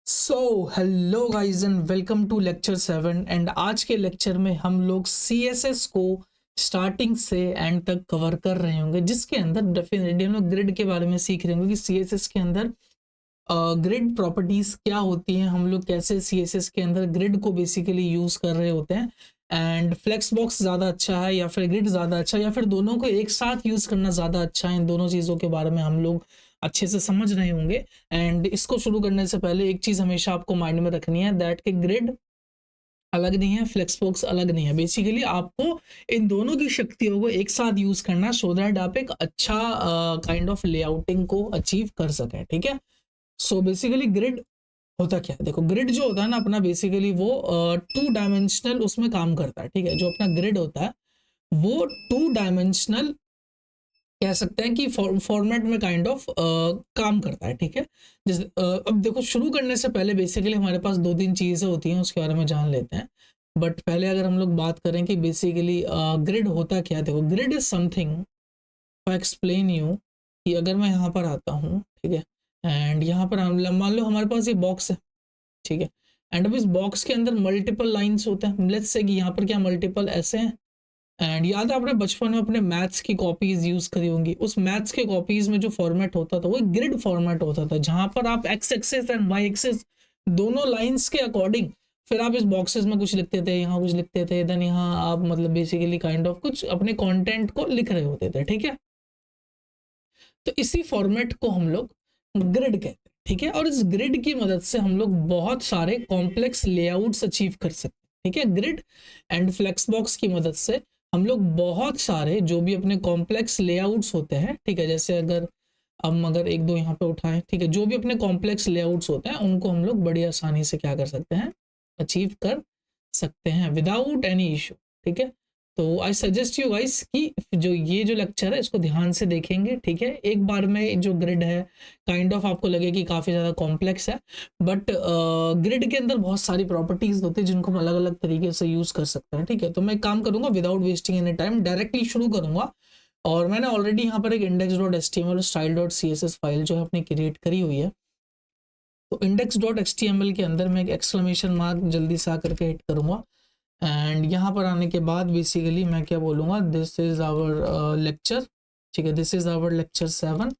So hello guys and welcome to lecture 7। And आज के lecture में हम लोग CSS को स्टार्टिंग से एंड तक कवर कर रहे होंगे, जिसके अंदर डेफिनेटली हम लोग ग्रिड के बारे में सीख रहे होंगे कि CSS के अंदर ग्रिड प्रॉपर्टीज क्या होती हैं, हम लोग कैसे CSS के अंदर ग्रिड को बेसिकली यूज कर रहे होते हैं, एंड फ्लेक्स बॉक्स ज़्यादा अच्छा है या फिर ग्रिड ज़्यादा अच्छा है या फिर दोनों को एक साथ यूज़ करना ज़्यादा अच्छा है। इन दोनों चीज़ों के बारे में हम लोग अच्छे से समझ रहे होंगे। एंड इसको शुरू करने से पहले एक चीज़ हमेशा आपको माइंड में रखनी है, दैट कि ग्रिड अलग नहीं है, फ्लेक्स बॉक्स अलग नहीं है। बेसिकली आपको इन दोनों की शक्तियों को एक साथ यूज करना, सो दैट आप एक अच्छा काइंड ऑफ लेआउटिंग को अचीव कर सकें। ठीक है। सो बेसिकली ग्रिड होता क्या है, देखो ग्रिड जो होता है ना अपना, बेसिकली वो 2 डायमेंशनल उसमें काम करता है। ठीक है। जो अपना ग्रिड होता है वो 2 डायमेंशनल कह सकते हैं कि फॉर्मेट में काइंड ऑफ काम करता है। ठीक है। जैसे अब देखो, शुरू करने से पहले बेसिकली हमारे पास 2-3 चीज़ें होती हैं, उसके बारे में जान लेते हैं। बट पहले अगर हम लोग बात करें कि बेसिकली ग्रिड होता क्या है, देखो grid is something, I explain you कि अगर मैं यहाँ पर आता हूँ, ठीक है, एंड यहाँ पर मान लो हमारे पास ये बॉक्स है। ठीक है। एंड अब इस बॉक्स के अंदर मल्टीपल लाइंस होते हैं। लेट्स से कि यहाँ पर क्या मल्टीपल ऐसे हैं। एंड याद है आपने बचपन में अपने मैथ्स की कॉपीज यूज करी होंगी, उस मैथ्स के कॉपीज में जो फॉर्मेट होता था वो ग्रिड फॉर्मेट होता था, जहां पर आप X axes and Y axes दोनों लाइंस के अकॉर्डिंग फिर आप इस बॉक्सेस में कुछ लिखते थे, यहाँ कुछ लिखते थे, देन यहाँ आप मतलब बेसिकली काइंड ऑफ कुछ अपने कंटेंट को लिख रहे होते थे। ठीक है। तो इसी फॉर्मेट को हम लोग ग्रिड कहते हैं। ठीक है। और इस ग्रिड की मदद से हम लोग बहुत सारे कॉम्प्लेक्स लेआउट्स अचीव कर सकते हैं। ठीक है। ग्रिड एंड फ्लेक्स बॉक्स की मदद से हम लोग बहुत सारे जो भी अपने कॉम्प्लेक्स लेआउट्स होते हैं, ठीक है, जैसे अगर हम अगर एक दो यहाँ पे उठाएं, ठीक है, जो भी अपने कॉम्प्लेक्स लेआउट्स होते हैं उनको हम लोग बड़ी आसानी से क्या कर सकते हैं, अचीव कर सकते हैं विदाउट एनी इशू। ठीक है। तो आई सजेस्ट यू गाइस कि जो ये जो लेक्चर है इसको ध्यान से देखेंगे। ठीक है। एक बार में जो ग्रिड है काइंड ऑफ आपको लगे कि काफ़ी ज़्यादा कॉम्प्लेक्स है, बट ग्रिड के अंदर बहुत सारी प्रॉपर्टीज होती है जिनको हम अलग अलग तरीके से यूज़ कर सकते हैं। ठीक है। तो मैं काम करूंगा without wasting any time, directly शुरू करूंगा। और मैंने ऑलरेडी यहाँ पर एक index.html और style.css फाइल जो है अपनी क्रिएट करी हुई है। तो index.html के अंदर मैं एक एक्सक्लेमेशन मार्क जल्दी से आकर के हिट करूंगा, एंड यहाँ पर आने के बाद बेसिकली मैं क्या बोलूँगा, दिस इज आवर लेक्चर। ठीक है। This is our lecture 7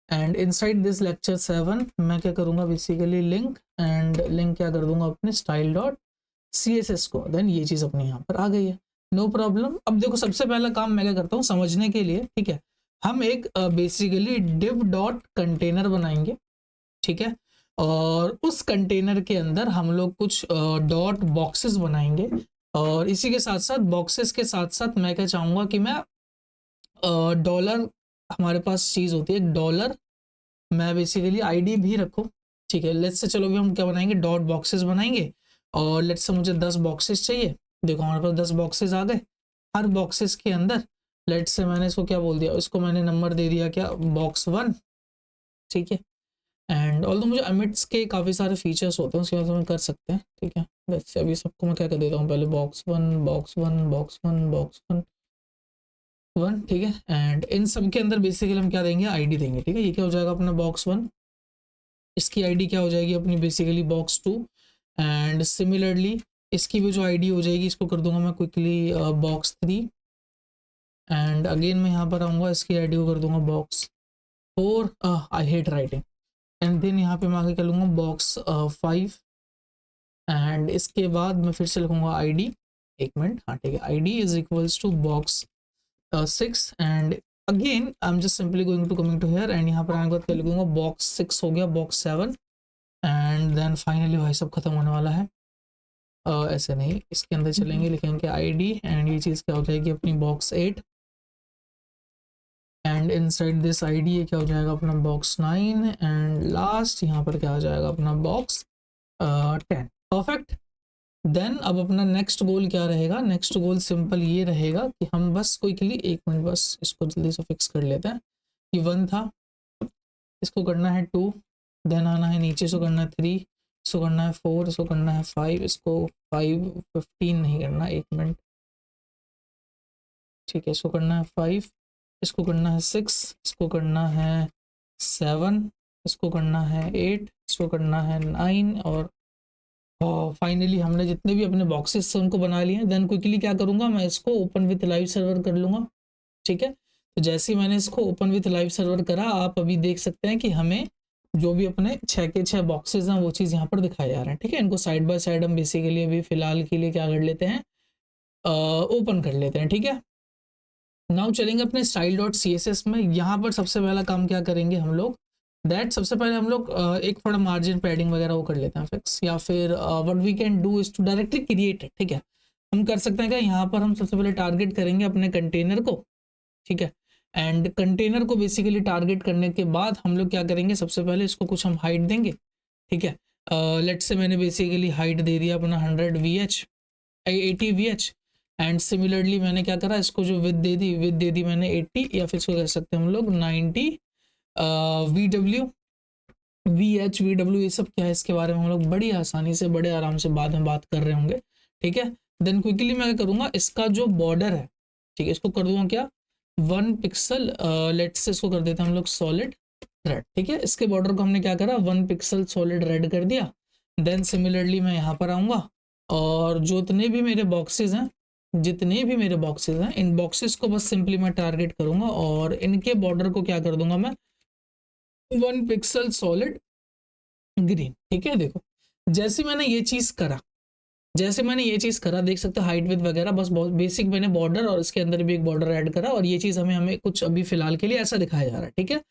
and inside this lecture 7 मैं क्या करूँगा, बेसिकली लिंक, एंड लिंक क्या कर दूंगा अपने style.css को। देन ये चीज़ अपनी यहाँ पर आ गई है, नो प्रॉब्लम। अब देखो सबसे पहला काम मैं क्या करता हूँ समझने के लिए, ठीक है, हम एक बेसिकली div डॉट कंटेनर बनाएंगे। ठीक है। और उस कंटेनर के अंदर हम लोग कुछ डॉट बॉक्सेस बनाएंगे, और इसी के साथ साथ बॉक्सेस के साथ साथ मैं क्या चाहूँगा कि मैं डॉलर, हमारे पास चीज़ होती है डॉलर, मैं बेसिकली आईडी भी रखूँ। ठीक है। लेट्स से चलो भी हम क्या बनाएंगे, डॉट बॉक्सेस बनाएंगे, और लेट्स से मुझे 10 बॉक्सेस चाहिए। देखो हमारे पास 10 बॉक्सेस आ गए। हर बॉक्सेस के अंदर लेट्स से मैंने इसको क्या बोल दिया, इसको मैंने नंबर दे दिया क्या, बॉक्स 1। ठीक है। एंड ऑल्दो मुझे एमिट्स के काफ़ी सारे फीचर्स होते हैं, उसके बाद हम कर सकते हैं। ठीक है। वैसे अभी सबको मैं क्या कर देता हूँ, पहले बॉक्स 1 बॉक्स 1 बॉक्स 1 बॉक्स 1 ठीक है। एंड इन सब के अंदर बेसिकली हम क्या देंगे, आईडी देंगे। ठीक है। ये क्या हो जाएगा अपना बॉक्स 1, इसकी आईडी क्या हो जाएगी अपनी बेसिकली बॉक्स 2, एंड सिमिलरली इसकी भी जो आईडी हो जाएगी, इसको कर दूंगा मैं क्विकली बॉक्स 3, एंड अगेन मैं यहाँ पर आऊँगा, इसकी आईडी को कर दूंगा box 4। I hate writing. And then यहाँ पे मैं आगे कर लूँगा बॉक्स 5, एंड इसके बाद मैं फिर से लिखूँगा आईडी, एक मिनट, हाँ ठीक है, ID is equals to box 6, and again I am just simply going to coming to here, and यहाँ पर आने के बाद क्या लिखूँगा, बॉक्स 6 हो गया, बॉक्स 7, एंड देन फाइनली भाई सब खत्म होने वाला है। ऐसे नहीं, इसके अंदर चलेंगे, लिखेंगे आईडी, एंड ये चीज़ क्या हो जाएगी अपनी box 8, and inside this ID ये क्या हो जाएगा अपना बॉक्स 9, एंड लास्ट यहाँ पर क्या आ जाएगा अपना बॉक्स 10। परफेक्ट। देन अब अपना नेक्स्ट गोल क्या रहेगा, नेक्स्ट गोल सिंपल ये रहेगा कि हम बस कोई के लिए, एक मिनट बस इसको जल्दी से फिक्स कर लेते हैं। कि 1 था, इसको करना है 2, देन आना है नीचे, इसको करना है 3, इसको करना है 4, इसको करना है 5, इसको 5 15 नहीं करना, एक मिनट, ठीक है, इसको करना है 5, इसको करना है 6, इसको करना है 7, इसको करना है 8, इसको करना है 9 और फाइनली हमने जितने भी अपने बॉक्सेस से उनको बना लिए। देन क्विकली क्या करूँगा, मैं इसको ओपन विथ लाइव सर्वर कर लूँगा। ठीक है, तो जैसे ही मैंने इसको ओपन विथ लाइव सर्वर करा, आप अभी देख सकते हैं कि हमें जो भी अपने 6 के 6 बॉक्सेस हैं वो चीज़ यहाँ पर दिखाए जा रहे हैं। ठीक है, इनको साइड बाय साइड हम बेसिकली अभी फिलहाल के लिए क्या कर लेते हैं, ओपन कर लेते हैं। ठीक है, नाउ चलेंगे अपने style.css में। यहाँ पर सबसे पहला काम क्या करेंगे हम लोग, दैट सबसे पहले हम लोग एक थोड़ा मार्जिन पैडिंग वगैरह वो कर लेते हैं फिक्स, या फिर what we can do is to directly create it. ठीक है, हम कर सकते हैं क्या, यहाँ पर हम सबसे पहले टारगेट करेंगे अपने कंटेनर को। ठीक है, एंड कंटेनर को बेसिकली टारगेट करने के बाद हम लोग क्या करेंगे, सबसे पहले इसको कुछ हम हाइट देंगे। ठीक है, लेट्स से मैंने बेसिकली हाइट दे दिया अपना 100 VH 80 VH, एंड सिमिलरली मैंने क्या करा, इसको जो विद दे दी मैंने 80, या फिर इसको कह सकते हैं हम लोग 90 VW VH VW, ये सब क्या है इसके बारे में हम लोग बड़ी आसानी से बड़े आराम से बाद में बात कर रहे होंगे। ठीक है, देन क्विकली मैं क्या करूँगा, इसका जो बॉर्डर है, ठीक है, इसको कर दूंगा क्या 1 पिक्सल, लेट्स से इसको कर देते हैं हम लोग सॉलिड रेड। ठीक है, इसके बॉर्डर को हमने क्या करा 1 पिक्सल सॉलिड रेड कर दिया। देन सिमिलरली मैं यहाँ पर आऊँगा और जितने भी मेरे बॉक्सेस हैं इन बॉक्सेस को बस सिंपली मैं टारगेट करूँगा और इनके बॉर्डर को क्या कर दूंगा मैं 1 पिक्सल सॉलिड ग्रीन। ठीक है, देखो जैसे मैंने ये चीज़ करा, देख सकते हो हाइट विथ वगैरह बस बहुत बेसिक मैंने बॉर्डर और इसके अंदर भी एक बॉर्डर ऐड करा, और ये चीज़ हमें कुछ अभी फिलहाल के लिए ऐसा दिखाया जा रहा है। ठीक है,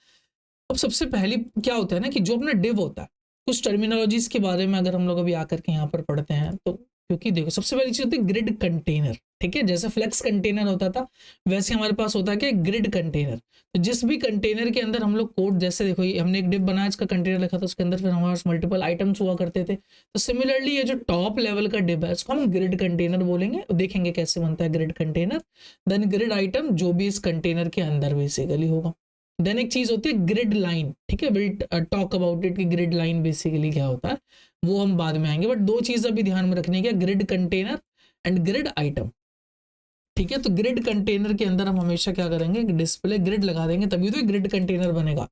अब सबसे पहली क्या होता है ना कि जो अपना डिव होता है, कुछ टर्मिनोलॉजीज के बारे में अगर हम लोग अभी आकर के यहाँ पर पढ़ते हैं तो, क्योंकि देखो सबसे पहली चीज़ होती है ग्रिड कंटेनर। ठीक है, जैसे फ्लेक्स कंटेनर होता था वैसे हमारे पास होता है कि ग्रिड कंटेनर। तो जिस भी कंटेनर के अंदर हम लोग कोड, जैसे देखो ये हमने एक डिव बनाया, इसका कंटेनर लिखा था, उसके अंदर फिर हमारे पास मल्टीपल आइटम्स हुआ करते थे। तो सिमिलरली ये जो टॉप लेवल का डिव है इसको हम ग्रिड कंटेनर बोलेंगे, देखेंगे कैसे बनता है grid container. Then grid item जो भी इस कंटेनर के अंदर बेसिकली होगा। देन एक चीज होती है ग्रिड लाइन। ठीक है, विल टॉक अबाउट इट कि ग्रिड लाइन बेसिकली क्या होता है, वो हम बाद में आएंगे, बट दो चीज अभी ध्यान में रखने की, grid container and grid item. ठीक है, तो ग्रिड कंटेनर के अंदर हम हमेशा क्या करेंगे, डिस्प्ले ग्रिड लगा देंगे, तभी तो ग्रिड कंटेनर बनेगा।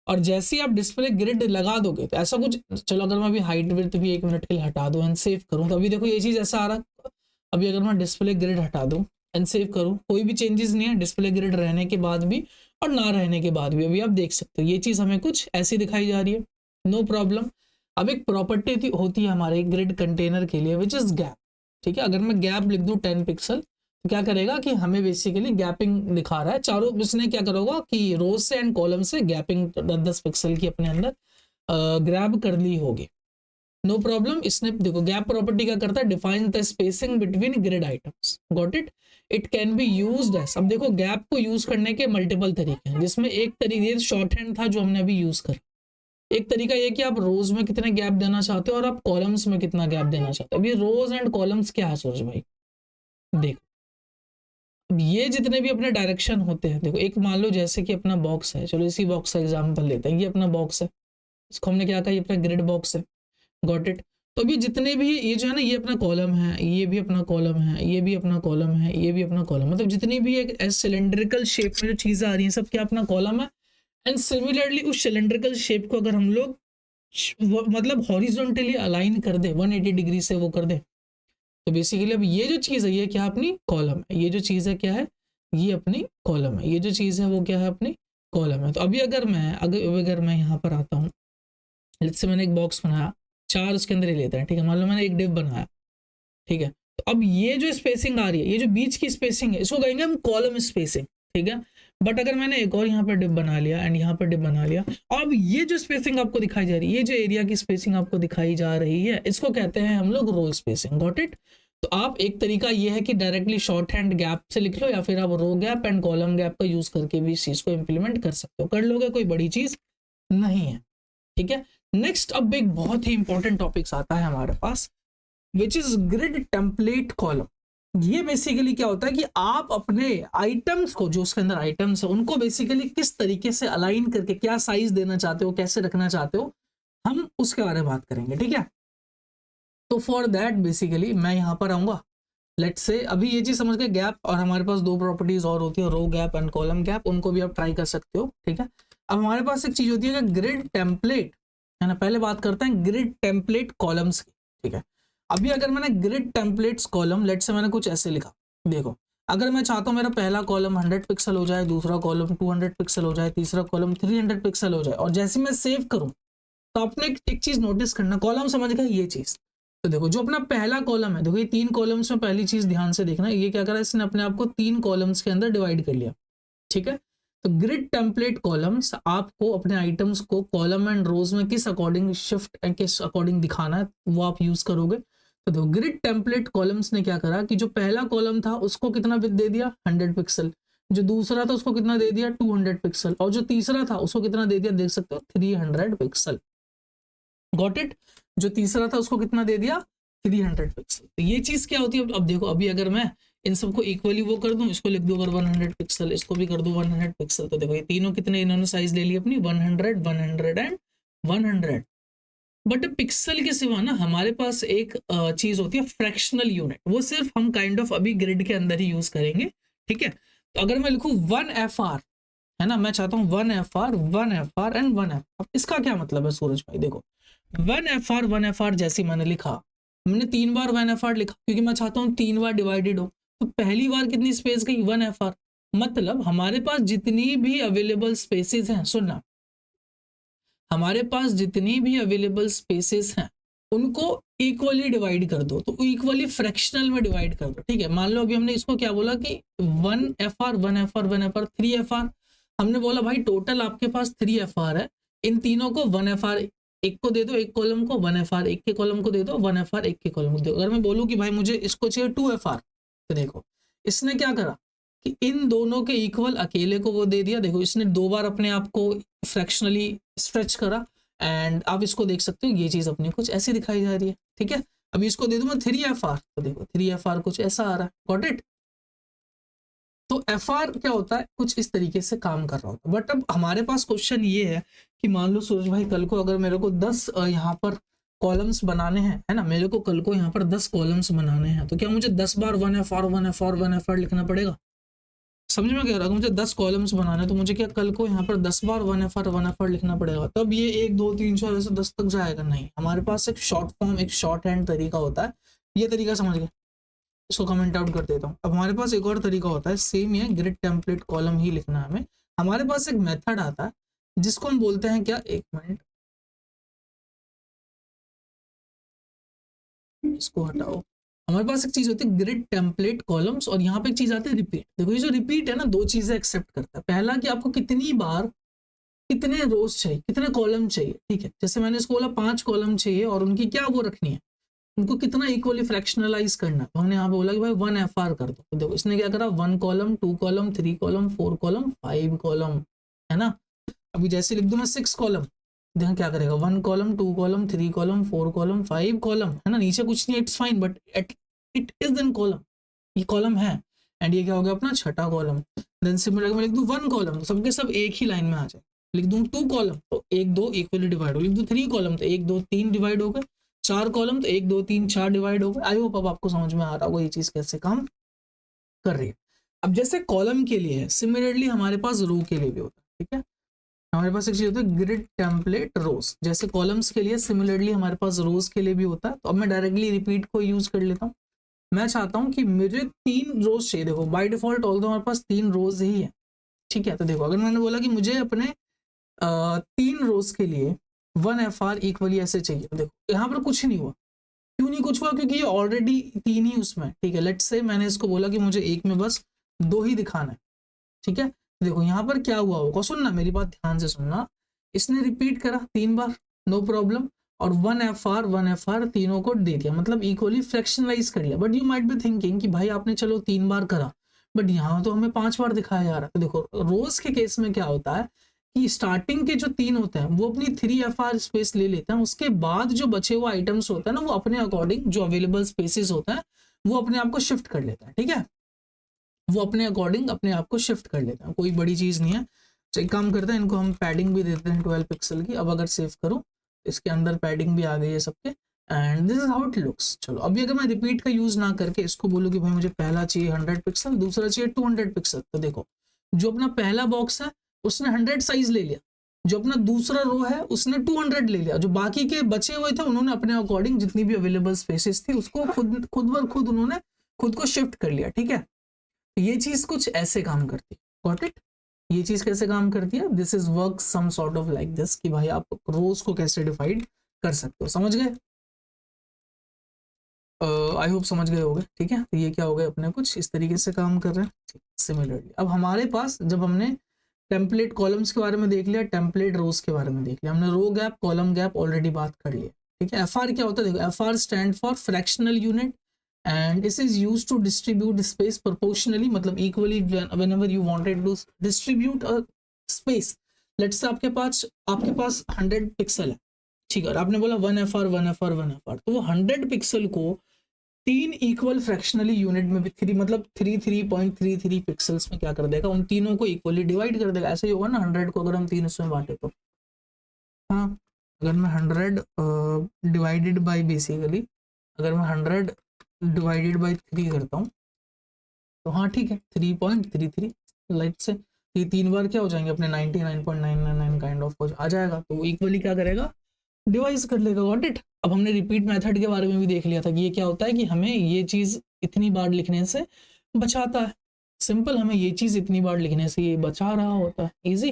और जैसे ही आप डिस्प्ले ग्रिड लगा दोगे तो ऐसा कुछ, चलो अगर मैं अभी हाइट विड्थ भी 1 मिनट के लिए हटा दूं एंड सेव करूं, तो अभी देखो ये चीज ऐसा आ रहा। अभी अगर मैं डिस्प्ले ग्रिड हटा दूं एंड सेव करूं, कोई भी चेंजेस नहीं है डिस्प्ले ग्रिड रहने के बाद भी और ना रहने के बाद भी। अभी आप देख सकते हो ये चीज हमें कुछ ऐसी दिखाई जा रही है, नो प्रॉब्लम। अब एक प्रॉपर्टी होती है हमारे ग्रिड कंटेनर के लिए विच इज गैप। ठीक है, अगर मैं गैप लिख दूं 10 पिक्सल, तो क्या करेगा कि हमें बेसिकली गैपिंग दिखा रहा है चारों, इसने क्या करोगा कि रोज से एंड कॉलम से गैपिंग 10-10 पिक्सल की अपने अंदर ग्रैब कर ली होगी, नो प्रॉब्लम। इसने देखो गैप प्रॉपर्टी क्या करता है, define the spacing between grid items, got it. It can be used as, अब देखो गैप को यूज करने के मल्टीपल तरीके हैं, जिसमें एक तरीके शॉर्ट हैंड था जो हमने अभी यूज कर। एक तरीका ये कि आप रोज में कितने गैप देना चाहते हो और आप कॉलम्स में कितना गैप देना चाहते हो। अभी रोज एंड कॉलम्स क्या है सूरज भाई, देखो अब ये जितने भी अपने डायरेक्शन होते हैं, देखो एक मान लो जैसे कि अपना बॉक्स है, चलो इसी बॉक्स का एग्जांपल लेते हैं, ये अपना बॉक्स है, इसको हमने क्या कहा ये अपना ग्रिड बॉक्स है, गॉट इट। तो अभी जितने भी ये जो है ना, ये अपना कॉलम है, ये भी अपना कॉलम है, ये भी अपना कॉलम है, ये भी अपना कॉलम, मतलब जितनी भी एक सिलेंड्रिकल शेप में जो चीज़ें आ रही हैं सब क्या अपना कॉलम है। एंड सिमिलरली उस सिलेंड्रिकल शेप को अगर हम लोग मतलब हॉरिजॉन्टली अलाइन कर दे 180 डिग्री से वो कर दे, तो बेसिकली अब ये जो चीज़ है ये क्या अपनी कॉलम है, ये जो चीज़ है क्या है ये अपनी कॉलम है, ये जो चीज़ है वो क्या है अपनी कॉलम है। तो अभी अगर मैं यहाँ पर आता हूँ, जैसे मैंने एक बॉक्स बनाया 4 उसके अंदर ही लेते हैं। ठीक है, मान लो मैंने एक डिव बनाया, ठीक है, तो अब ये जो स्पेसिंग आ रही है, ये जो बीच की स्पेसिंग है, इसको कहेंगे हम कॉलम स्पेसिंग। ठीक है, बट अगर मैंने एक और यहाँ पर डिव बना लिया एंड यहाँ पर डिव बना लिया, अब ये जो स्पेसिंग आपको दिखाई जा रही है, ये जो एरिया की स्पेसिंग आपको दिखाई जा रही है, इसको कहते हैं हम लोग रो स्पेसिंग, गॉट इट। तो आप एक तरीका ये है कि डायरेक्टली शॉर्ट हैंड गैप से लिख लो, या फिर आप रो गैप एंड कॉलम गैप का यूज करके भी इस चीज को इंप्लीमेंट कर सकते हो, कर लोगे, कोई बड़ी चीज नहीं है। ठीक है, नेक्स्ट अब एक बहुत ही इंपॉर्टेंट टॉपिक्स आता है हमारे पास which is grid template column. ये बेसिकली क्या होता है कि आप अपने आइटम्स को, जो उसके अंदर आइटम्स है, उनको बेसिकली किस तरीके से अलाइन करके क्या साइज देना चाहते हो, कैसे रखना चाहते हो, हम उसके बारे में बात करेंगे। ठीक है, तो फॉर दैट बेसिकली मैं यहाँ पर आऊँगा, लेट्स से अभी ये चीज़ समझ गए गैप, और हमारे पास 2 प्रॉपर्टीज और होती है रो गैप एंड कॉलम गैप, उनको भी आप ट्राई कर सकते हो। ठीक है, अब हमारे पास एक चीज होती है कि ग्रिड टेम्पलेट, है ना। पहले बात करते हैं ग्रिड टेम्पलेट कॉलम्स की, ठीक है। अभी अगर मैंने grid templates column, late say मैंने कुछ ऐसे लिखा, देखो अगर मैं चाहता हूँ मेरा पहला कॉलम 100 पिक्सल हो जाए, दूसरा कॉलम 200 पिक्सल हो जाए, तीसरा कॉलम 300 पिक्सल हो जाए, और जैसे मैं सेव करूँ तो आपने एक चीज नोटिस करना, कॉलम समझ गए ये चीज। तो देखो जो अपना पहला कॉलम है, देखो ये 3 कॉलम्स में पहली चीज ध्यान से देखना, ये क्या करा, इसने अपने आप को 3 कॉलम्स के अंदर डिवाइड कर लिया, ठीक है। तो ग्रिड टेम्पलेट कॉलम्स आपको अपने आइटम्स को कॉलम एंड रोज में किस अकॉर्डिंग शिफ्ट एंड किस अकॉर्डिंग दिखाना है वो आप यूज करोगे। तो देखो ग्रिड टेम्पलेट कॉलम्स ने क्या करा कि जो पहला कॉलम था उसको कितना विड्थ दे दिया 100 पिक्सल, जो दूसरा था उसको कितना दे दिया 200 पिक्सल, और जो तीसरा था उसको कितना दे दिया, देख सकते हो 300 पिक्सल। Got it. जो तीसरा था उसको कितना दे दिया 300 पिक्सल। तो ये चीज क्या होती है, अब देखो अभी अगर मैं इन सबको इक्वली वो कर दूं, इसको लिख दूं अगर 100 पिक्सल, इसको भी कर दूं 100 पिक्सल, तो देखो ये तीनों कितने इन्होंने साइज ले ली अपनी 100 100 एंड 100। बट पिक्सल के सिवा ना हमारे पास एक चीज होती है फ्रैक्शनल यूनिट, वो सिर्फ हम काइंड ऑफ अभी ग्रिड के अंदर ही यूज करेंगे, ठीक है। तो अगर मैं लिखूं 1FR, है ना, मैं चाहता हूँ 1FR 1FR एंड 1FR, इसका क्या मतलब है सूरज भाई, देखो 1FR जैसे मैंने लिखा, मैंने 3 बार 1FR लिखा क्योंकि मैं चाहता हूँ 3 बार डिवाइडेड हो, तो पहली बार कितनी स्पेस गई 1FR, मतलब हमारे पास जितनी भी अवेलेबल स्पेसेस हैं, सुनना, हमारे पास जितनी भी अवेलेबल स्पेसेस हैं उनको इक्वली डिवाइड कर दो, तो इक्वली फ्रैक्शनल में डिवाइड कर दो, ठीक है। मान लो अभी हमने इसको क्या बोला कि 1FR 1FR 1FR 3FR, हमने बोला भाई टोटल आपके पास 3FR है, इन तीनों को 1FR एक को दे दो, एक कॉलम को 1FR एक के कॉलम को दे दो, 1FR एक के कॉलम को दे दो। अगर मैं बोलूँ कि भाई मुझे इसको चाहिए 2FR, तो देखो इसने क्या करा कि इन दोनों के इक्वल अकेले को वो दे दिया, देखो इसने 2 बार अपने आप को फ्रैक्शनली स्ट्रेच करा, एंड आप इसको देख सकते हो ये चीज अपनी कुछ ऐसी दिखाई जा रही है, ठीक है। अभी इसको दे दूं मैं 3FR, तो देखो 3FR कुछ ऐसा आ रहा है, गॉट इट। तो FR क्या होता है, कुछ इस तरीके से काम कर रहा होता है। बट अब हमारे पास क्वेश्चन ये है कि मान लो सूरज भाई कल को अगर मेरे को 10 यहाँ पर कॉलम्स बनाने हैं, है ना, मेरे को कल को यहाँ पर 10 कॉलम्स बनाने हैं, तो क्या मुझे 10 बार 1FR 1FR 1FR लिखना पड़ेगा, समझ में क्या रहा, मुझे 10 कॉलम्स बनाने, तो मुझे क्या कल को यहाँ पर 10 बार 1FR लिखना पड़ेगा, तब ये 1 2 3 4 ऐसे 10 तक जाएगा, नहीं। हमारे पास एक शॉर्ट फॉर्म, एक शॉर्ट हैंड तरीका होता है, ये तरीका समझ गए, इसको कमेंट आउट कर देता हूँ। अब हमारे पास एक और तरीका होता है, सेम ही है, ग्रिड टेम्पलेट कॉलम ही लिखना है हमें। हमारे पास एक मेथड आता है जिसको हम बोलते हैं क्या, एक मिनट इसको हटाओ। हमारे पास एक चीज होती है ग्रिड टेम्पलेट कॉलम्स, और यहाँ पे एक चीज आती है रिपीट। देखो ये जो रिपीट है ना, 2 चीजें एक्सेप्ट करता है। पहला कि आपको कितनी बार कितने रोज चाहिए, कितने कॉलम चाहिए, ठीक है। जैसे मैंने इसको बोला 5 कॉलम चाहिए और उनकी क्या वो रखनी है, उनको कितना इक्वली फ्रैक्शनलाइज करना है, तो हमने यहाँ पे बोला कि भाई 1FR कर दो। तो देखो इसने क्या करा, 1 column 2 column 3 column 4 column 5 column, है ना। अभी जैसे लिख दूं मैं 6 कॉलम, देखो क्या करेगा, 1 column 2 column 3 column 4 column 5 column, है ना, नीचे कुछ नहीं, it's fine, but it is then column, ये कॉलम है, एंड ये क्या हो गया अपना छठा कॉलम। देन सिमिलर मैं लिख दूं 1 कॉलम, तो सबके सब एक ही लाइन में आ जाए। लिख दूं 2 कॉलम, तो 1 2 इक्वली डिवाइड हो। लिख दूं 3 कॉलम, तो 1 2 3 डिवाइड हो गए। 4 कॉलम, तो 1 2 3 4 डिवाइड हो गए। आई होप अब आपको समझ में आ रहा होगा ये चीज कैसे काम कर रही है। अब जैसे कॉलम के लिए है, सिमिलरली हमारे पास रो के लिए भी होता है, ठीक है। हमारे पास एक चीज होती है ग्रिड टेम्पलेट रोज, जैसे कॉलम्स के लिए सिमिलरली हमारे पास रोज के लिए भी होता है। तो अब मैं डायरेक्टली रिपीट को यूज कर लेता हूँ। मैं चाहता हूँ कि मुझे 3 रोज चाहिए, देखो बाय डिफॉल्ट ऑल हमारे पास 3 रोज ही है, ठीक है। तो देखो अगर मैंने बोला कि मुझे अपने 3 रोज के लिए 1FR इक्वली ऐसे चाहिए, तो देखो यहाँ पर कुछ नहीं हुआ। क्यों नहीं कुछ हुआ, क्योंकि ये ऑलरेडी 3 ही उसमें, ठीक है। लेट्स से मैंने इसको बोला कि मुझे एक में बस 2 ही दिखाना है, ठीक है। देखो यहाँ पर क्या हुआ होगा, सुनना मेरी बात ध्यान से सुनना, इसने रिपीट करा 3 बार, नो प्रॉब्लम, और 1FR तीनों को दे दिया, मतलब इक्वली फ्रैक्शनलाइज कर लिया। But you might be thinking कि भाई आपने चलो 3 बार करा, बट यहाँ तो हमें 5 बार दिखाया जा रहा है। तो देखो रोज के केस में क्या होता है कि स्टार्टिंग के जो 3 होते हैं वो अपनी 3FR स्पेस ले लेते हैं, उसके बाद जो बचे हुए आइटम्स होते हैं ना, वो अपने अकॉर्डिंग जो अवेलेबल स्पेसेस होता है वो अपने आप को शिफ्ट कर लेता है, ठीक है। वो अपने अकॉर्डिंग अपने आप को शिफ्ट कर लेता है, कोई बड़ी चीज नहीं है। तो एक काम करते हैं, इनको हम पैडिंग भी देते हैं 12 पिक्सल की। अब अगर सेव करूँ, इसके अंदर पैडिंग भी आ गई है सबके, and this is how it looks. चलो अभी अगर मैं रिपीट का यूज ना करके इसको बोलूँ कि भाई मुझे पहला चाहिए 100 पिक्सल, दूसरा चाहिए 200 पिक्सल, तो देखो जो अपना पहला बॉक्स है उसने 100 साइज ले लिया, जो अपना दूसरा रो है उसने 200 ले लिया, जो बाकी के बचे हुए थे उन्होंने अपने अकॉर्डिंग जितनी भी अवेलेबल स्पेसेस थी उसको खुद खुद बर खुद उन्होंने खुद को शिफ्ट कर लिया, ठीक है। ये चीज कुछ ऐसे काम करती है, गॉट इट। ये चीज कैसे काम करती है, this is work some sort of like this, कि भाई आप रोज को कैसे डिवाइड कर सकते हो, समझ गए। आई होप समझ गए होगे, ठीक है। तो ये क्या हो गया, अपने कुछ इस तरीके से काम कर रहे हैं। सिमिलरली अब हमारे पास, जब हमने टेम्पलेट कॉलम्स के बारे में देख लिया, टेम्पलेट रोज के बारे में देख लिया, हमने रो गैप कॉलम गैप ऑलरेडी बात कर लिया, ठीक है। एफआर क्या होता है, देखो FR stand for fractional unit and this is use to distribute space proportionally, मतलब equally whenever you wanted to distribute a space. Let's say आपके पास 100 पिक्सल है, ठीक है, और आपने बोला 1 एफआर 1 एफआर 1 एफआर, तो वो 100 पिक्सल को 3 इक्वल फ्रैक्शनली यूनिट में भी 3 मतलब 3.33 पिक्सल्स में क्या कर देगा, उन तीनों को इक्वली डिवाइड कर देगा। ऐसे ही होगा ना, 100 को अगर हम 3 हिस्सों में बांटे तो, हाँ, अगर मैं 100 डिवाइडेड बाई बेसिकली, अगर मैं 100 डिवाइडेड बाई 3 करता हूँ तो हाँ ठीक है 3.33, लाइट से ये 3 बार क्या हो जाएंगे अपने 99.999 काइंड ऑफ आ जाएगा, तो इक्वली क्या करेगा, डिवाइस कर लेगा, गॉट इट। अब हमने रिपीट मेथड के बारे में भी देख लिया था कि ये क्या होता है कि हमें ये चीज इतनी बार लिखने से बचाता है, सिंपल, हमें ये चीज इतनी बार लिखने से ये बचा रहा होता है, इजी।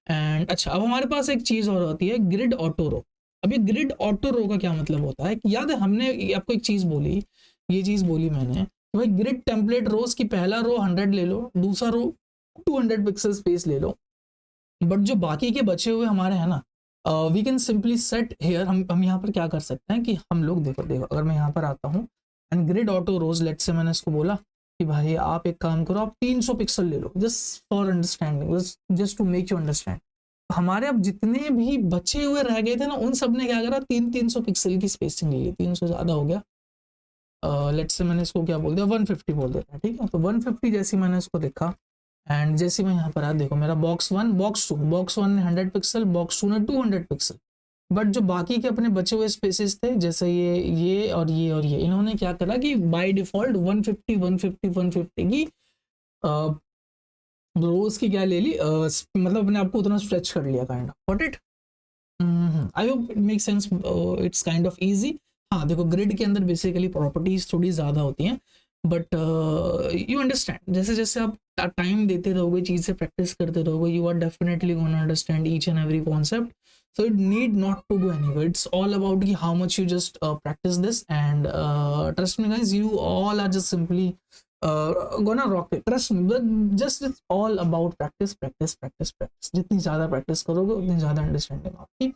एंड अच्छा, अब हमारे पास एक चीज और होती है, ग्रिड ऑटो रो। अब ये ग्रिड ऑटो रो का क्या मतलब होता है कि याद है हमने आपको एक चीज बोली, ये चीज बोली मैंने कि भाई ग्रिड टेम्पलेट रोज की पहला रो 100 ले लो, दूसरा रो 200 पिक्सल स्पेस ले लो, बट जो बाकी के बचे हुए हमारे हैं ना, we can simply set here, हम यहाँ पर क्या कर सकते हैं कि हम लोग देखो देखो अगर मैं यहाँ पर आता हूँ and grid auto rows, let's say मैंने इसको बोला कि भाई आप एक काम करो, आप 300 पिक्सल ले लो, just for understanding, just to make you understand. हमारे अब जितने भी बचे हुए रह गए थे ना, उन सब ने क्या करा, 300 पिक्सल की स्पेसिंग ली, 300 ज्यादा हो गया, लेट से मैंने इसको क्या बोल दिया, 150 बोल देते हैं, ठीक है। तो 150 जैसी मैंने इसको लिखा एंड जैसे मैं यहाँ पर आया, देखो मेरा बॉक्स 1 बॉक्स 1 ने 100 पिक्सल, बॉक्स 2 ने 200 पिक्सल, बट जो बाकी के अपने बचे हुए स्पेसेस थे, जैसे ये और ये और ये, इन्होंने क्या करा कि बाय डिफॉल्ट 150 की रोज की क्या ले ली, मतलब अपने आप को उतना स्ट्रेच कर लिया, kind of got it. I hope it make sense, it's kind of easy. हाँ देखो ग्रिड के अंदर बेसिकली प्रॉपर्टीज थोड़ी ज़्यादा होती हैं, बट यू अंडरस्टैंड, जैसे जैसे आप टाइम देते रहोगे, चीज़ें प्रैक्टिस करते रहोगे, you are definitely gonna understand each and every concept, so it need not to go anywhere, it's all about how much you just practice this, and trust me guys, you all are just simply gonna rock it, trust me, but just it's all about practice practice practice practice, जितनी ज़्यादा practice करोगे उतनी ज़्यादा understanding आपकी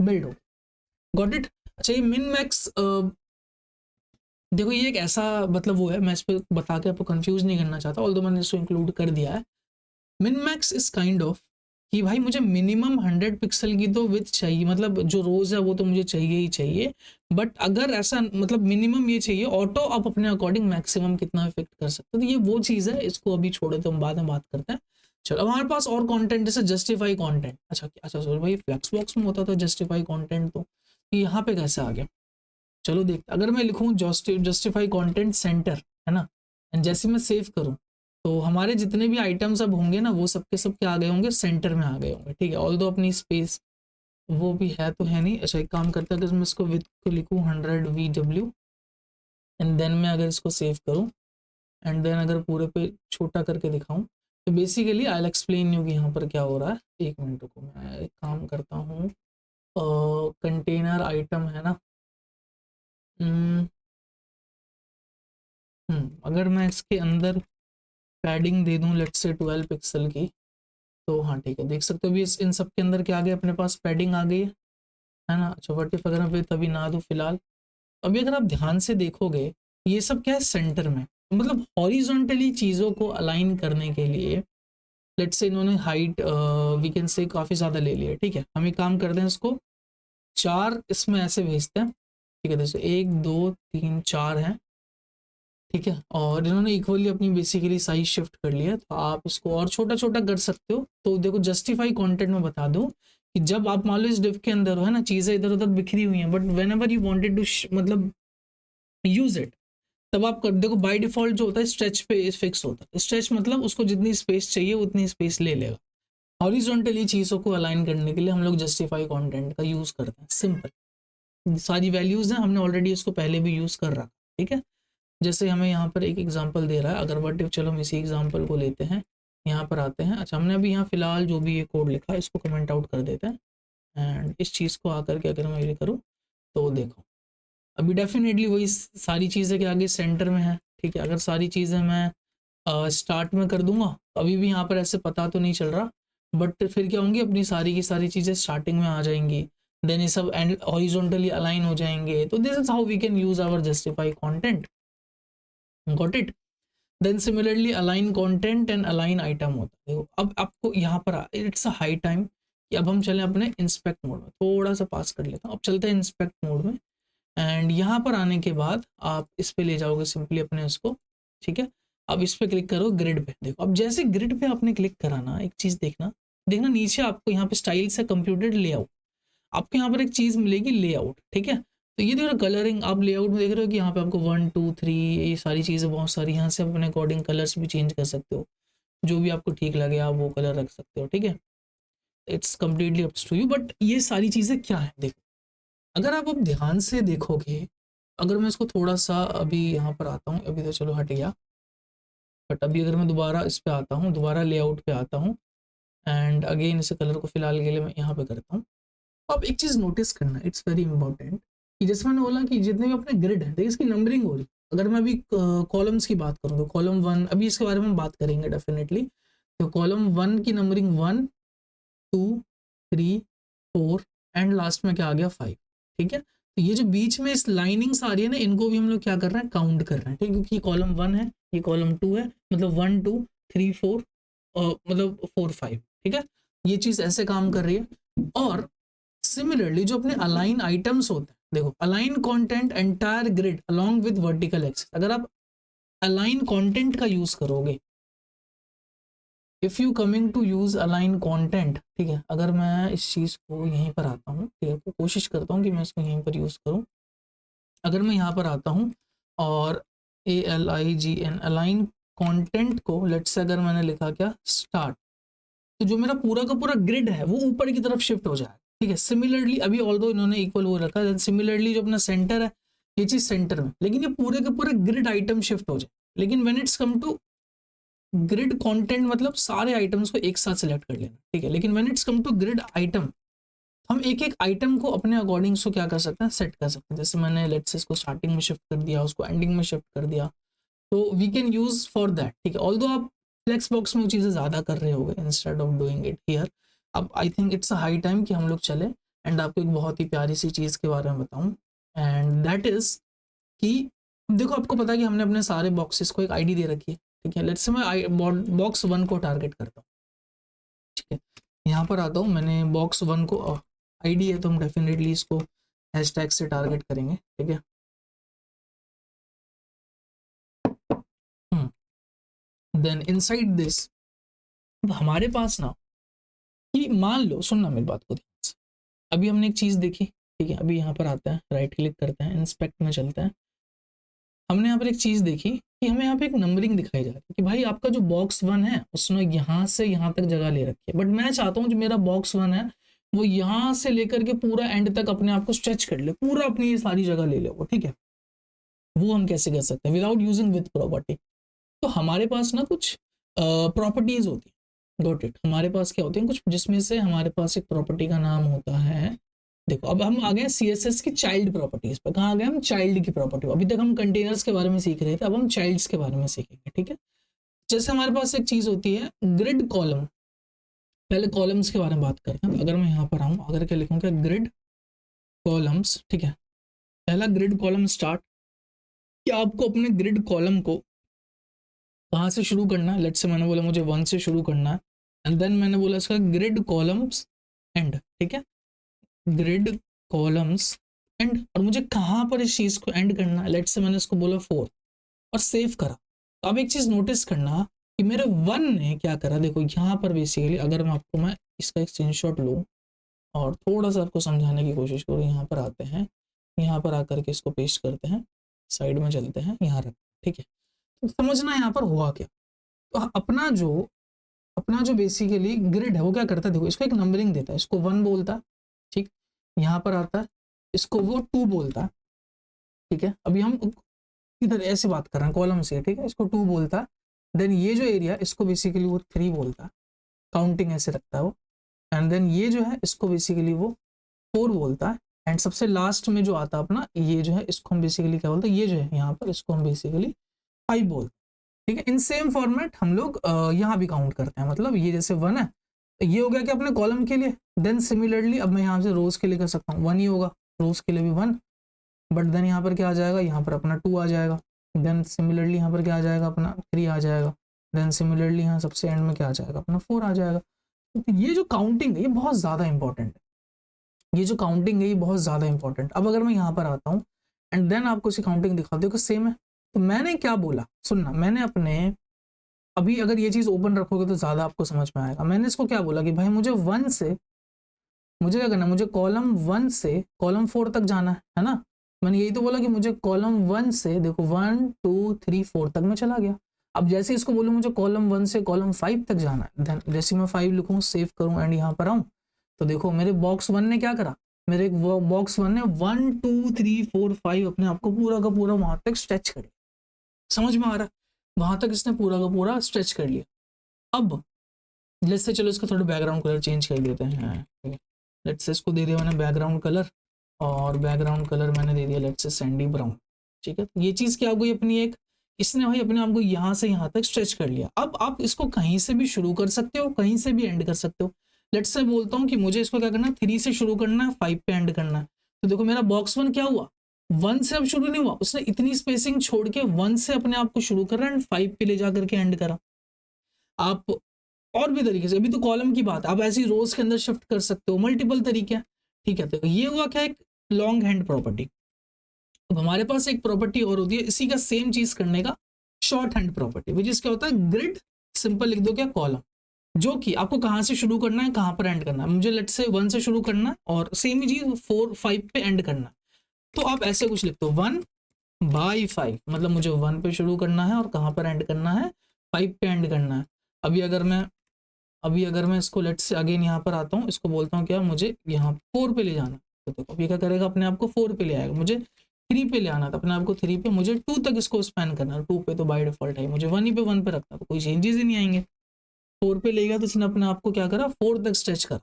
build हो, got it. अच्छा ये min max, देखो ये एक ऐसा मतलब वो है, मैं इस पर बता के आपको कंफ्यूज नहीं करना चाहता, ऑल्दो मैंने इसको इंक्लूड कर दिया है। Min max is kind of कि भाई मुझे मिनिमम 100 पिक्सल की तो विड्थ चाहिए, मतलब जो रोज है वो तो मुझे चाहिए ही चाहिए, बट अगर ऐसा मतलब मिनिमम ये चाहिए, ऑटो आप अपने अकॉर्डिंग मैक्सिमम कितना इफेक्ट कर सकते हो, तो ये वो चीज़ है, इसको अभी छोड़े तो हम बाद में बात करते हैं। चलो अब हमारे पास और कंटेंट, जैसे जस्टिफाई कंटेंट, अच्छा सॉरी भाई फ्लेक्स बॉक्स में होता था जस्टिफाई कंटेंट, तो यहाँ पे कैसे आ गया, चलो देखते। अगर मैं लिखूँ जस्टिफाई कंटेंट सेंटर, है ना, एंड जैसे मैं सेव करूँ तो हमारे जितने भी आइटम्स अब होंगे ना, वो सबके सब क्या आ गए होंगे, सेंटर में आ गए होंगे, ठीक है। ऑल दो अपनी स्पेस वो भी है तो है नहीं। अच्छा एक काम करता है, अगर मैं इसको विथ को लिखूँ 100 VW एंड देन मैं अगर इसको सेव करूँ एंड देन अगर पूरे पे छोटा करके दिखाऊँ, तो basically I will explain you कि यहाँ पर क्या हो रहा है। एक मिनट को मैं एक काम करता हूँ, कंटेनर आइटम है ना, अगर मैं इसके अंदर पैडिंग दे दूं लेट्स से 12 पिक्सल की, तो हाँ ठीक है, देख सकते हो भी इन सब के अंदर क्या आ गया, अपने पास पैडिंग आ गई है ना। अच्छा व्हाट इफ अगर मैं तभी ना दूं फिलहाल, अभी अगर आप ध्यान से देखोगे ये सब क्या है सेंटर में, मतलब हॉरिजॉन्टली चीज़ों को अलाइन करने के लिए लेट्स से इन्होंने हाइट वी कैन से काफ़ी ज़्यादा ले लिया, ठीक है। हम एक काम करते हैं, इसको 4 इसमें ऐसे भेजते हैं, ठीक है, जैसे 1 2 3 4 हैं, ठीक है, और इन्होंने इक्वली अपनी बेसिकली साइज शिफ्ट कर लिया, तो आप इसको और छोटा छोटा कर सकते हो। तो देखो जस्टिफाई कंटेंट में बता दूं कि जब आप मान लो इस डिव के अंदर हो, है ना, चीज़ें इधर उधर बिखरी हुई हैं, but whenever you wanted to मतलब यूज इट, तब आप कर देखो बाय डिफॉल्ट जो होता है स्ट्रेच पे फिक्स होता है, स्ट्रेच मतलब उसको जितनी स्पेस चाहिए उतनी स्पेस ले लेगा, हॉरिजॉन्टली चीज़ों को अलाइन करने के लिए हम लोग जस्टिफाई कंटेंट का यूज़ करते हैं। सिंपल सारी वैल्यूज़ हैं, हमने ऑलरेडी इसको पहले भी यूज़ कर रखा, ठीक है। जैसे हमें यहाँ पर एक एग्जांपल दे रहा है, अगर व्हाट इफ, चलो हम इसी एग्जांपल को लेते हैं, यहाँ पर आते हैं। अच्छा, हमने अभी यहाँ फिलहाल जो भी ये कोड लिखा है इसको कमेंट आउट कर देते हैं एंड इस चीज़ को आकर के अगर मैं ये करूँ तो देखो अभी डेफिनेटली वही सारी चीज़ें के आगे सेंटर में है, ठीक है। अगर सारी चीज़ें मैं स्टार्ट में कर दूंगा तो अभी भी यहाँ पर ऐसे पता तो नहीं चल रहा, बट फिर क्या होंगी, अपनी सारी की सारी चीज़ें स्टार्टिंग में आ जाएंगी, देन ये सब एंड हॉरिजॉन्टली अलाइन हो जाएंगे। तो this is how we can use our justify content, got it. Then similarly align content and align item होता है। देखो अब आपको यहाँ पर इट्स अ हाई टाइम कि अब हम चलें अपने इंस्पेक्ट मोड में, थोड़ा सा पास कर लेता हूँ। अब चलते हैं इंस्पेक्ट मोड में एंड यहाँ पर आने के बाद आप इस पे ले जाओगे सिंपली अपने उसको, ठीक है। अब इस पे क्लिक करो ग्रिड पे। देखो अब जैसे ग्रिड पे आपने क्लिक करा ना, एक चीज़ देखना देखना नीचे आपको यहाँ पे स्टाइल से कंप्यूटेड लेआउट, आपको यहाँ पर एक चीज़ मिलेगी लेआउट, ठीक है। तो ये देखो कलरिंग, आप लेआउट में देख रहे हो कि यहाँ पे आपको 1 2 3 ये सारी चीज़ें बहुत सारी, यहाँ से आप अपने अकॉर्डिंग कलर्स भी चेंज कर सकते हो, जो भी आपको ठीक लगे आप वो कलर रख सकते हो, ठीक है। It's completely up to you, but ये सारी चीज़ें क्या है देखो, अगर आप अब ध्यान से देखोगे, अगर मैं इसको थोड़ा सा अभी यहाँ पर आता हूँ, अभी तो चलो हट गया, बट अभी अगर मैं दोबारा इस पे आता हूँ, दोबारा लेआउट पे आता हूँ एंड अगेन इस कलर को फिलहाल के लिए मैं यहाँ पे करता हूँ। अब एक चीज़ नोटिस करना, इट्स वेरी इंपॉर्टेंट, कि जैसे मैंने बोला कि जितने भी अपने ग्रिड है देखिए इसकी नंबरिंग हो रही है। अगर मैं अभी कॉलम्स की बात करूँ तो कॉलम 1, अभी इसके बारे में हम बात करेंगे डेफिनेटली। तो कॉलम 1 की नंबरिंग 1 2 3 4 एंड लास्ट में क्या आ गया 5, ठीक है। तो ये जो बीच में इस लाइनिंग्स आ रही है ना, इनको भी हम लोग क्या कर रहे हैं, काउंट कर रहे हैं, ठीक है। क्योंकि कॉलम 1 है, ये कॉलम 2 है, मतलब 1 2 3 4 मतलब 4 5, ठीक है। ये चीज़ ऐसे काम कर रही है। और सिमिलरली जो अपने अलाइन आइटम्स होते हैं, देखो align content entire grid along with vertical axis, अगर आप अलाइन कंटेंट का यूज करोगे, if you coming to use align content, ठीक है। अगर मैं इस चीज को यहीं पर आता हूँ, ठीक है, तो कोशिश करता हूँ कि मैं इसको यहीं पर यूज करूँ। अगर मैं यहाँ पर आता हूँ और ALIGN अलाइन कंटेंट को लेट्स से अगर मैंने लिखा क्या स्टार्ट, तो जो मेरा पूरा का पूरा ग्रिड है वो ऊपर की तरफ शिफ्ट हो जाएगा, ठीक है। सिमिलरली अभी ऑल्दो इन्होंने इक्वल वो रखा है, सिमिलरली जो अपना सेंटर है ये चीज सेंटर में, लेकिन ये पूरे के पूरे ग्रिड आइटम शिफ्ट हो जाए। लेकिन when it's come to grid content, मतलब सारे आइटम्स को एक साथ सिलेक्ट कर लेना, ठीक है। लेकिन when it's come to grid item, हम एक एक आइटम को अपने अकॉर्डिंग से क्या कर सकते हैं, सेट कर सकते हैं। जैसे मैंने लेट्स से इसको स्टार्टिंग में शिफ्ट कर दिया, उसको एंडिंग में शिफ्ट कर दिया, तो we can use for that, ठीक है। ऑल्दो आप फ्लेक्स बॉक्स में वो चीज़ें ज़्यादा कर रहे होगे instead of doing it here. अब I think it's a high time कि हम लोग चले एंड आपको एक बहुत ही प्यारी सी चीज़ के बारे में बताऊं, एंड दैट इज कि देखो आपको पता है कि हमने अपने सारे बॉक्सेस को एक आईडी दे रखी है, ठीक है। लेट्स से मैं बॉक्स 1 को टारगेट करता हूँ, ठीक है। यहाँ पर आता हूँ, मैंने बॉक्स 1 को आईडी है तो हम डेफिनेटली इसको हैशटैग से टारगेट करेंगे, ठीक है। देन इनसाइड दिस हमारे पास ना, कि मान लो, सुनना मेरी बात को ध्यान से, अभी हमने एक चीज़ देखी, ठीक है। अभी यहाँ पर आता है, राइट क्लिक करते हैं, इंस्पेक्ट में चलते हैं। हमने यहाँ पर एक चीज़ देखी कि हमें यहाँ पे एक नंबरिंग दिखाई जा रही है कि भाई आपका जो बॉक्स 1 है उसने यहाँ से यहाँ तक जगह ले रखी है, बट मैं चाहता हूँ जो मेरा बॉक्स 1 है वो यहाँ से लेकर के पूरा एंड तक अपने आप को स्ट्रेच कर ले, पूरा अपनी ये सारी जगह ले ले वो, ठीक है। वो हम कैसे कर सकते हैं विदाउट यूजिंग विद प्रॉपर्टी। तो हमारे पास ना कुछ प्रॉपर्टीज होती है, गॉट इट। हमारे पास क्या होते हैं कुछ, जिसमें से हमारे पास एक प्रॉपर्टी का नाम होता है, देखो अब हम आ गए CSS की चाइल्ड प्रॉपर्टीज पर। कहाँ आ गए हम, चाइल्ड की प्रॉपर्टी। अभी तक हम कंटेनर्स के बारे में सीख रहे थे, अब हम चाइल्ड्स के बारे में सीखेंगे, ठीक है। जैसे हमारे पास एक चीज होती है ग्रिड कॉलम, पहले कॉलम्स के बारे में बात करते हैं। अगर मैं यहाँ पर आऊँ, अगर क्या लिखूँ क्या, ग्रिड कॉलम्स, ठीक है। पहला ग्रिड कॉलम स्टार्ट, कि आपको अपने ग्रिड कॉलम को कहाँ से शुरू करना है। लेट्स से मैंने बोला मुझे 1 से शुरू करना है, एंड देन मैंने बोला इसका ग्रिड कॉलम्स एंड, ठीक है, ग्रिड कॉलम्स एंड, और मुझे कहाँ पर इस चीज़ को एंड करना है। लेट्स से मैंने इसको बोला 4 और सेव करा। तो अब एक चीज़ नोटिस करना कि मेरे 1 ने क्या करा, देखो यहाँ पर बेसिकली अगर मैं इसका एक स्क्रीनशॉट लूँ और थोड़ा सा आपको समझाने की कोशिश करूँ, यहाँ पर आते हैं, यहाँ पर आकर के इसको पेस्ट करते हैं, साइड में चलते हैं, यहाँ रख, ठीक है। तो समझना यहाँ पर हुआ क्या, तो अपना जो अपना जो बेसिकली ग्रिड है वो क्या करता है, देखो इसको एक नंबरिंग देता है, इसको 1 बोलता है, ठीक, यहाँ पर आता है, इसको वो 2 बोलता है, ठीक है। अभी हम इधर ऐसे बात कर रहे हैं कॉलम से, ठीक है, इसको 2 बोलता है। देन ये जो एरिया इसको बेसिकली वो 3 बोलता है, काउंटिंग ऐसे रखता है वो। एंड देन ये जो है इसको बेसिकली वो 4 बोलता है। एंड सबसे लास्ट में जो आता है अपना ये जो है इसको हम बेसिकली क्या बोलते हैं, ये जो है यहाँ पर इसको हम बेसिकली 5 बोलते हैं, ठीक है। इन सेम फॉर्मेट हम लोग यहाँ भी काउंट करते हैं, मतलब ये जैसे 1 है तो ये हो गया कि अपने कॉलम के लिए। देन सिमिलरली अब मैं यहाँ से रोज के लिए कर सकता हूँ, 1 ही होगा, रोज के लिए भी 1, बट देन यहाँ पर क्या आ जाएगा, यहाँ पर अपना 2 आ जाएगा। देन सिमिलरली यहाँ पर क्या आ जाएगा, अपना 3 आ जाएगा। देन सिमिलरली यहाँ सबसे एंड में क्या आ जाएगा, अपना 4 आ जाएगा। तो ये जो काउंटिंग है ये बहुत ज़्यादा इंपॉर्टेंट है, ये जो काउंटिंग है ये बहुत ज़्यादा इंपॉर्टेंट। अब अगर मैं यहाँ पर आता हूँ एंड देन आपको इसी काउंटिंग दिखाती हूँ कि सेम है, तो मैंने क्या बोला, सुनना, मैंने अपने अभी अगर ये चीज़ ओपन रखोगे तो ज़्यादा आपको समझ में आएगा। मैंने इसको क्या बोला कि भाई मुझे 1 से मुझे क्या करना है, मुझे कॉलम 1 से कॉलम 4 तक जाना है ना। मैंने यही तो बोला कि मुझे कॉलम 1 से देखो 1 2 3 4 तक मैं चला गया। अब जैसे इसको बोलूँ मुझे कॉलम 1 से कॉलम 5 तक जाना है, देन जैसे मैं 5 लिखूँ, सेव करूँ एंड यहाँ पर आऊँ, तो देखो मेरे बॉक्स 1 ने क्या करा, मेरे बॉक्स 1 ने 1 2 3 4 5 अपने आप को पूरा का पूरा वहां तक स्ट्रेच कर लिया। समझ में आ रहा है, वहां तक इसने पूरा का पूरा स्ट्रेच कर लिया। अब लेट्स से चलो इसका थोड़ा बैकग्राउंड कलर चेंज कर देते हैं, ठीक है। लेट्स से इसको दे दिया मैंने बैकग्राउंड कलर, और बैकग्राउंड कलर मैंने दे दिया लेट्स से सैंडी ब्राउन, ठीक है। तो ये चीज़ क्या हो गई अपनी, एक इसने भाई अपने आप को यहाँ से यहाँ तक स्ट्रेच कर लिया। अब आप इसको कहीं से भी शुरू कर सकते हो, कहीं से भी एंड कर सकते हो। लेट्स से बोलता हूँ कि मुझे इसको क्या करना है, 3 से शुरू करना है, 5 पे एंड करना है। तो देखो मेरा बॉक्स 1 क्या हुआ, 1 से अब शुरू नहीं हुआ, उसने इतनी स्पेसिंग छोड़ के 1 से अपने आप को शुरू कर रहा है एंड 5 पे ले जा करके एंड करा। आप और भी तरीके से, अभी तो कॉलम की बात, आप ऐसी रोज के अंदर शिफ्ट कर सकते हो, मल्टीपल तरीके हैं, ठीक है। तो ये हुआ क्या, एक लॉन्ग हैंड प्रॉपर्टी। अब हमारे पास एक प्रॉपर्टी और होती है इसी का सेम चीज करने का, short hand property, which is क्या होता है, ग्रिड, सिंपल लिख दो क्या, कॉलम, जो कि आपको कहाँ से शुरू करना है कहाँ पर एंड करना है। मुझे लेट्स से 1 से शुरू करना है और सेम ही चीज 4 5 पे एंड करना है, तो आप ऐसे कुछ लिखते हो 1 बाई 5, मतलब मुझे 1 पे शुरू करना है और कहाँ पर एंड करना है, 5 पे एंड करना है। अभी अगर मैं इसको लेट्स से अगेन यहाँ पर आता हूँ, इसको बोलता हूँ क्या, मुझे यहाँ 4 पे ले जाना, तो देखो अभी क्या करेगा, अपने आप को 4 पे ले आएगा। मुझे 3 पे ले आना था, अपने आप को 3 पे, मुझे 2 तक इसको स्पैन करना है, 2 पे तो बाय डिफॉल्ट है, मुझे 1 ही पे 1 पे रखना, तो कोई चेंजेस ही नहीं आएंगे। 4 पे ले गया तो इसने अपने आप को क्या करा, 4 तक स्ट्रेच करा।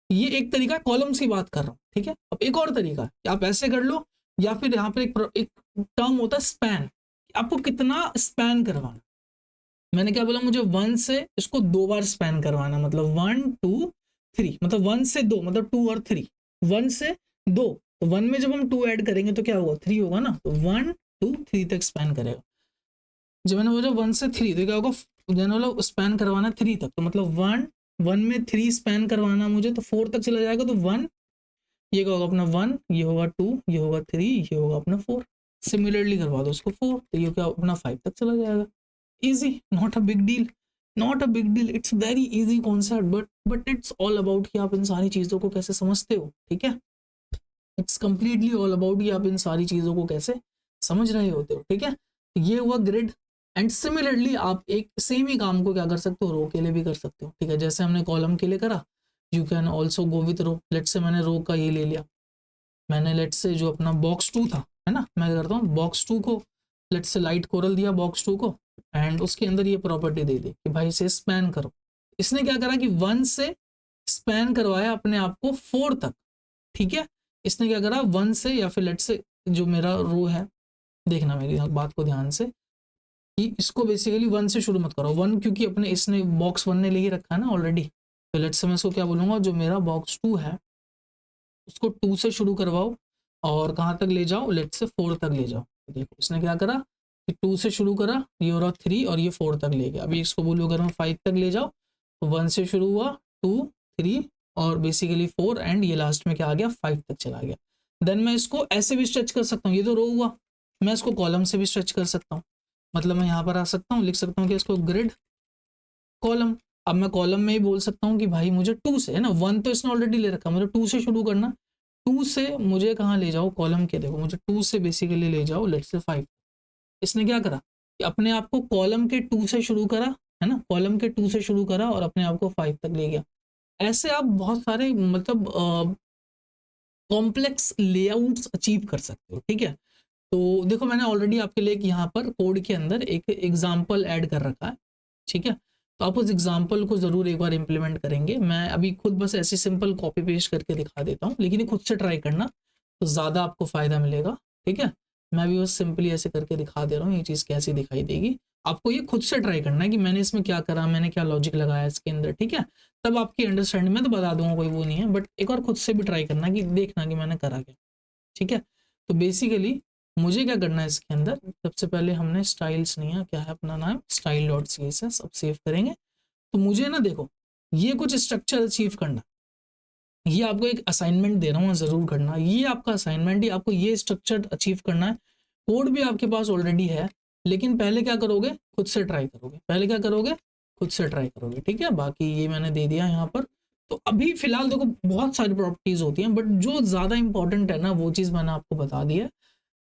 ये एक तरीका, कॉलम्स की बात कर रहा हूँ, ठीक है। अब एक और तरीका, आप ऐसे कर लो, या फिर यहाँ पे एक टर्म होता है स्पैन, आपको कितना स्पैन करवाना। मैंने क्या बोला, मुझे 1 से इसको 2 बार स्पैन करवाना, मतलब 1 2 3, मतलब 1 से 2 मतलब 2 और 3, 1 से 2, तो 1 में जब हम 2 ऐड करेंगे तो क्या होगा, 3 होगा ना, तो 1 2 3 तक स्पैन करेगा। जब मैंने बोला 1 से 3 तो क्या होगा, मैंने बोला स्पैन करवाना 3 तक, तो मतलब 1 में 3 स्पैन करवाना मुझे, तो 4 तक चला जाएगा, तो 1 ये क्या होगा अपना 1, ये होगा 2, ये होगा 3, ये होगा अपना 4। सिमिलरली करवा दो उसको 4, तो ये क्या अपना 5 तक चला जाएगा। easy, not a big deal, not a big deal, it's very easy concept, but it's all about कि आप इन सारी चीज़ों को कैसे समझते हो, ठीक है। it's completely all about कि आप इन सारी चीज़ों को कैसे समझ रहे होते हो, ठीक है। ये हुआ ग्रिड। एंड सिमिलरली आप एक सेम ही काम को क्या कर सकते हो, रो के लिए भी कर सकते हो, ठीक है। जैसे हमने कॉलम के लिए करा, you can also go with row. Let's say मैंने रो का ये ले लिया, मैंने लेट्स से जो अपना बॉक्स 2 था, है ना, मैं करता हूँ बॉक्स 2 को लेट्स से लाइट कोरल दिया बॉक्स 2 को, एंड उसके अंदर ये प्रॉपर्टी दे दी कि भाई इसे स्पैन करो। इसने क्या करा कि 1 से स्पैन करवाया अपने आप को 4 तक, ठीक है। इसने क्या करा 1 से, या फिर लेट्स से जो मेरा रो है, देखना मेरी बात को ध्यान से, कि इसको बेसिकली 1 से शुरू मत करो, 1 क्योंकि अपने इसने बॉक्स 1 ने ले ही रखा है ना ऑलरेडी, तो लेट्स से मैं इसको क्या बोलूँगा, जो मेरा बॉक्स 2 है उसको 2 से शुरू करवाओ और कहाँ तक ले जाओ, लेट्स से 4 तक ले जाओ। देखो इसने क्या करा कि 2 से शुरू करा, ये हो रहा 3 और ये 4 तक ले गया। अभी इसको बोलो अगर मैं 5 तक ले जाओ, तो 1 से शुरू हुआ, 2 3 और बेसिकली 4, एंड ये लास्ट में क्या आ गया, 5 तक चला गया। देन मैं इसको ऐसे भी स्ट्रेच कर सकता हूँ, ये तो रो हुआ, मैं इसको कॉलम से भी स्ट्रेच कर सकता हूँ, मतलब मैं यहाँ पर आ सकता हूँ, लिख सकता हूँ कि इसको ग्रिड कॉलम। अब मैं कॉलम में ही बोल सकता हूँ कि भाई मुझे 2 से, है ना, 1 तो इसने ऑलरेडी ले रखा, मुझे 2 से शुरू करना, 2 से मुझे कहाँ ले जाओ, कॉलम के, देखो मुझे 2 से बेसिकली ले जाओ लेट्स से 5। इसने क्या करा कि अपने आप को कॉलम के 2 से शुरू करा है ना, कॉलम के 2 से शुरू करा और अपने आप को 5 तक ले गया। ऐसे आप बहुत सारे मतलब कॉम्प्लेक्स लेआउट्स अचीव कर सकते हो, ठीक है। तो देखो मैंने ऑलरेडी आपके लिए यहाँ पर कोड के अंदर एक एग्जाम्पल ऐड कर रखा है, ठीक है। तो आप उस एग्जाम्पल को ज़रूर एक बार इम्प्लीमेंट करेंगे। मैं अभी खुद बस ऐसे सिंपल कॉपी पेस्ट करके दिखा देता हूँ, लेकिन ये खुद से ट्राई करना तो ज़्यादा आपको फ़ायदा मिलेगा, ठीक है। मैं भी बस सिंपली ऐसे करके दिखा दे रहा हूँ, ये चीज़ कैसी दिखाई देगी। आपको ये खुद से ट्राई करना है कि मैंने इसमें क्या करा, मैंने क्या लॉजिक लगाया इसके अंदर, ठीक है। तब आपकी अंडरस्टैंडिंग में तो बता दूंगा, कोई वो नहीं है, बट एक बार खुद से भी ट्राई करना कि देखना कि मैंने करा क्या, ठीक है। तो बेसिकली मुझे क्या करना है इसके अंदर, सबसे पहले हमने स्टाइल्स नहीं है, क्या है अपना नाम, style dot C S S. अब सेव करेंगे तो मुझे ना देखो ये कुछ स्ट्रक्चर अचीव करना, ये आपको एक असाइनमेंट दे रहा हूँ, ज़रूर करना। ये आपका असाइनमेंट ही, आपको ये स्ट्रक्चर अचीव करना है। कोड भी आपके पास ऑलरेडी है, लेकिन पहले क्या करोगे, खुद से ट्राई करोगे। पहले क्या करोगे, खुद से ट्राई करोगे, ठीक है। बाकी ये मैंने दे दिया यहाँ पर। तो अभी फिलहाल देखो बहुत सारी प्रॉपर्टीज होती हैं, बट जो ज़्यादा इंपॉर्टेंट है ना वो चीज़ मैंने आपको बता दी है।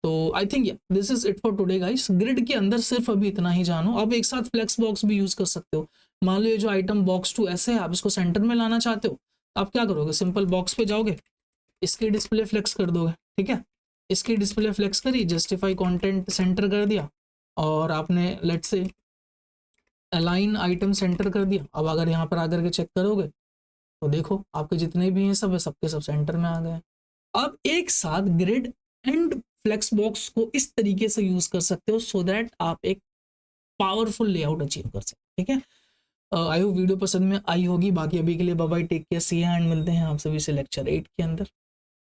तो I think this is it for today guys. Grid के अंदर सिर्फ अभी इतना ही जानो। अब एक साथ फ्लेक्स बॉक्स भी यूज कर सकते हो। मान लो ये जो आइटम बॉक्स 2 ऐसे है, आप इसको सेंटर में लाना चाहते हो, आप क्या करोगे, सिंपल बॉक्स पे जाओगे, इसकी डिस्प्ले फ्लेक्स कर दोगे, ठीक है। इसकी डिस्प्ले फ्लेक्स करी, जस्टिफाई कंटेंट सेंटर कर दिया, और आपने let's say align item centre कर दिया। अब अगर यहाँ पर आकर के चेक करोगे तो देखो आपके जितने भी हैं सब सबके सब सेंटर में आ गए। अब एक साथ ग्रिड एंड फ्लेक्स बॉक्स को इस तरीके से यूज कर सकते हो सो दैट आप एक पावरफुल लेआउट अचीव कर सकते, ठीक है। आई होप वीडियो पसंद में आई होगी। बाकी अभी के लिए bye bye, take care, see you and मिलते हैं आप सभी से लेक्चर 8 के अंदर।